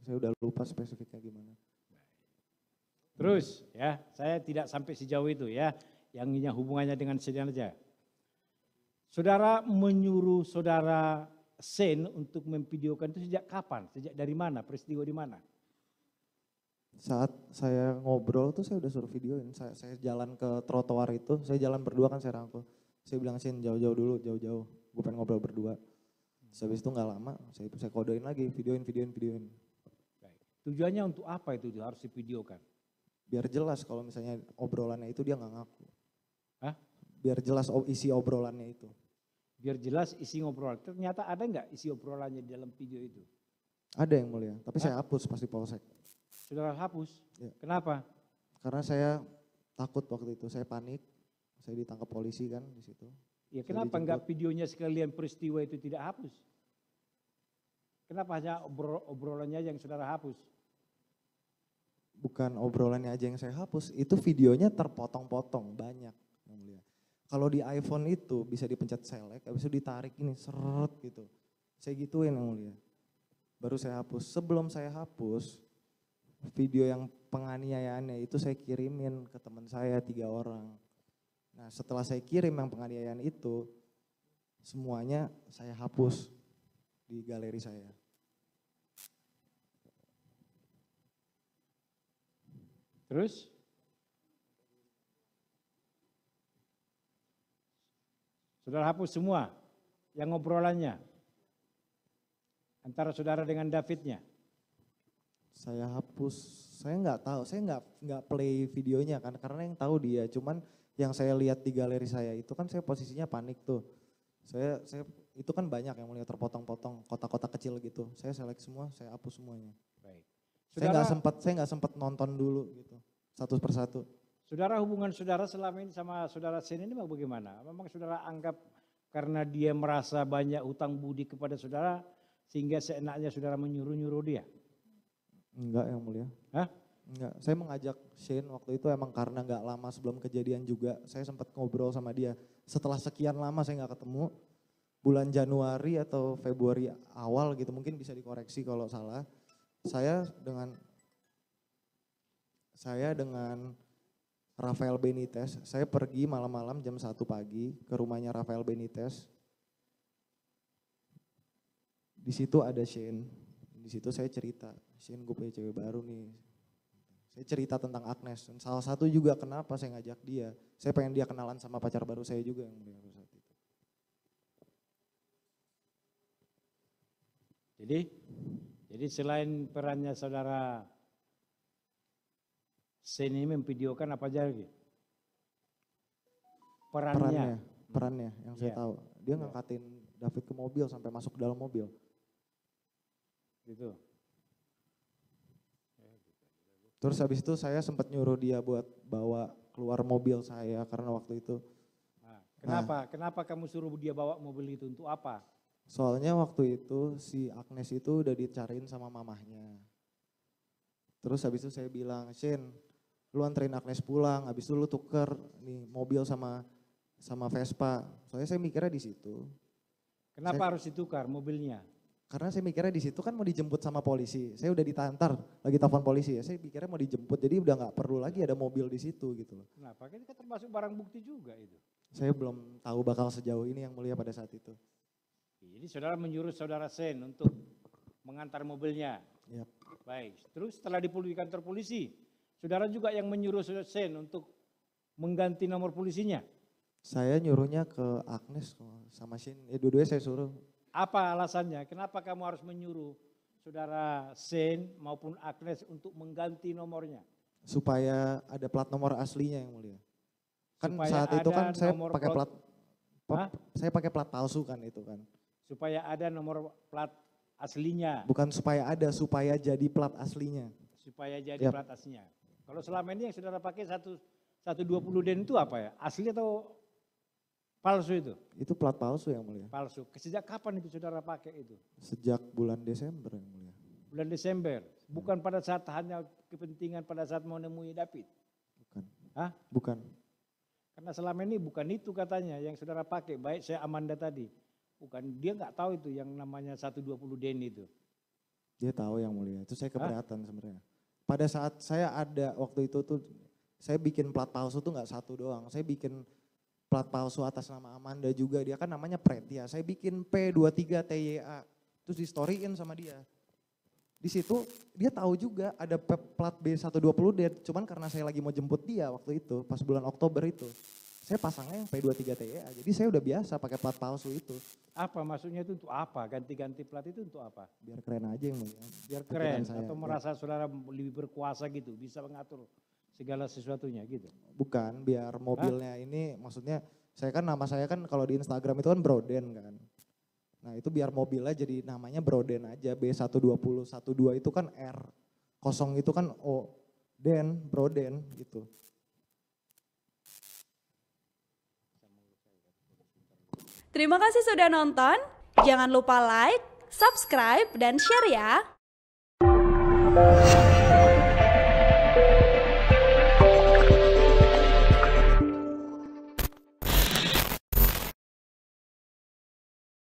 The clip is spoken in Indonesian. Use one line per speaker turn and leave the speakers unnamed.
Saya udah lupa spesifiknya gimana.
Terus ya, saya tidak sampai sejauh itu ya, yang hubungannya dengan Shane aja. Saudara menyuruh saudara Shane untuk memvideokan itu sejak kapan? Sejak dari mana? Peristiwa di mana?
Saat saya ngobrol tuh saya udah suruh videoin. Saya jalan ke trotoar itu, saya jalan berdua kan saya rangkul. Saya bilang Shane jauh-jauh dulu, jauh-jauh. Gue pengen ngobrol berdua. Habis itu gak lama, saya kodein lagi, videoin.
Baik. Tujuannya untuk apa itu harus divideokan?
Biar jelas kalau misalnya obrolannya itu dia gak ngaku.
Hah?
Biar jelas isi obrolannya itu.
Biar jelas isi obrolan. Ternyata ada nggak isi obrolannya di dalam video itu?
Ada yang mulia, tapi saya hapus pasti polsek.
Saudara hapus?
Ya.
Kenapa?
Karena saya takut waktu itu, saya panik. Saya ditangkap polisi kan di situ.
Ya kenapa enggak videonya sekalian peristiwa itu tidak hapus? Kenapa hanya obrolannya yang saudara hapus?
Bukan obrolannya aja yang saya hapus, itu videonya terpotong-potong banyak. Kalau di iPhone itu bisa dipencet select, habis itu ditarik ini seret gitu. Saya gituin yang mulia. Baru saya hapus. Sebelum saya hapus, video yang penganiayaannya itu saya kirimin ke teman saya 3 orang. Nah setelah saya kirim yang penganiayaan itu, semuanya saya hapus di galeri saya.
Terus? Saudara hapus semua yang ngobrolannya antara saudara dengan Davidnya?
Saya hapus, saya nggak tahu, saya nggak play videonya kan karena yang tahu dia, cuman yang saya lihat di galeri saya itu kan saya posisinya panik tuh. Saya itu kan banyak yang mulai terpotong-potong, kotak-kotak kecil gitu. Saya select semua, saya hapus semuanya.
Baik.
Saudara, saya nggak sempat nonton dulu gitu, satu persatu.
Saudara, hubungan saudara selama ini sama saudara Shane ini bagaimana? Memang saudara anggap karena dia merasa banyak hutang budi kepada saudara sehingga seenaknya saudara menyuruh-nyuruh dia?
Enggak yang mulia.
Hah?
Enggak, saya mengajak Shane waktu itu emang karena nggak lama sebelum kejadian juga, saya sempat ngobrol sama dia. Setelah sekian lama saya nggak ketemu, bulan Januari atau Februari awal gitu, mungkin bisa dikoreksi kalau salah. Saya dengan Rafael Benitez, saya pergi malam-malam jam 1 pagi ke rumahnya Rafael Benitez. Di situ ada Shane, di situ saya cerita, Shane gue punya cewek baru nih. Saya cerita tentang Agnes, dan salah satu juga kenapa saya ngajak dia, saya pengen dia kenalan sama pacar baru saya juga yang mulia saat itu.
Jadi selain perannya saudara Shane ini memvideokan apa aja lagi?
Perannya yang saya tahu, dia ngangkatin David ke mobil sampai masuk ke dalam mobil.
Gitu.
Terus habis itu saya sempat nyuruh dia buat bawa keluar mobil saya karena waktu itu.
Kenapa kamu suruh dia bawa mobil itu untuk apa?
Soalnya waktu itu si Agnes itu udah dicariin sama mamahnya. Terus habis itu saya bilang, Shane, lu anterin Agnes pulang, habis itu lu tuker nih mobil sama Vespa. Soalnya saya mikirnya di situ.
Kenapa harus ditukar mobilnya?
Karena saya mikirnya di situ kan mau dijemput sama polisi. Saya udah ditantar, lagi telepon polisi ya. Saya pikirnya mau dijemput, jadi udah nggak perlu lagi ada mobil di situ gitu loh.
Kenapa? Ini kan termasuk barang bukti juga itu.
Saya belum tahu bakal sejauh ini yang mulia pada saat itu.
Jadi saudara menyuruh saudara Shane untuk mengantar mobilnya.
Yep.
Baik, terus setelah di kantor polisi, saudara juga yang menyuruh saudara Shane untuk mengganti nomor polisinya?
Saya nyuruhnya ke Agnes sama Shane, dua-duanya saya suruh.
Apa alasannya? Kenapa kamu harus menyuruh saudara Shane maupun Agnes untuk mengganti nomornya?
Supaya ada plat nomor aslinya yang mulia. Kan
Supaya
saat itu kan saya pakai saya pakai plat palsu kan itu kan.
Supaya ada nomor plat aslinya.
Bukan supaya ada, supaya jadi plat aslinya.
Supaya jadi plat aslinya. Kalau selama ini yang saudara pakai 120 den itu apa ya? Asli atau palsu itu?
Itu plat palsu yang mulia.
Palsu. Sejak kapan itu saudara pakai itu?
Sejak bulan Desember yang mulia.
Bulan Desember. Bukan pada saat hanya kepentingan pada saat mau nemui David?
Bukan.
Hah?
Bukan.
Karena selama ini bukan itu katanya yang saudara pakai. Baik saya Amanda tadi. Bukan, dia nggak tahu itu yang namanya 120 den itu.
Dia tahu yang mulia, itu saya keberatan sebenarnya. Pada saat saya ada waktu itu tuh, saya bikin plat palsu tuh nggak satu doang, saya bikin plat palsu atas nama Amanda juga, dia kan namanya Pretia, saya bikin P23TYA, terus di storyin sama dia. Di situ dia tahu juga ada plat B120D, cuman karena saya lagi mau jemput dia waktu itu, pas bulan Oktober itu. Saya pasangnya yang P23TYA, jadi saya udah biasa pakai plat palsu itu.
Apa maksudnya itu untuk apa? Ganti-ganti plat itu untuk apa?
Biar keren aja yang mulia.
Biar keren atau merasa saudara lebih berkuasa gitu, bisa mengatur segala sesuatunya gitu.
Bukan, biar mobilnya ini maksudnya nama saya kan kalau di Instagram itu kan Broden kan. Nah itu biar mobilnya jadi namanya Broden aja, B12012 itu kan R, 0 itu kan O, Broden gitu.
Terima kasih sudah nonton, jangan lupa like, subscribe, dan share ya.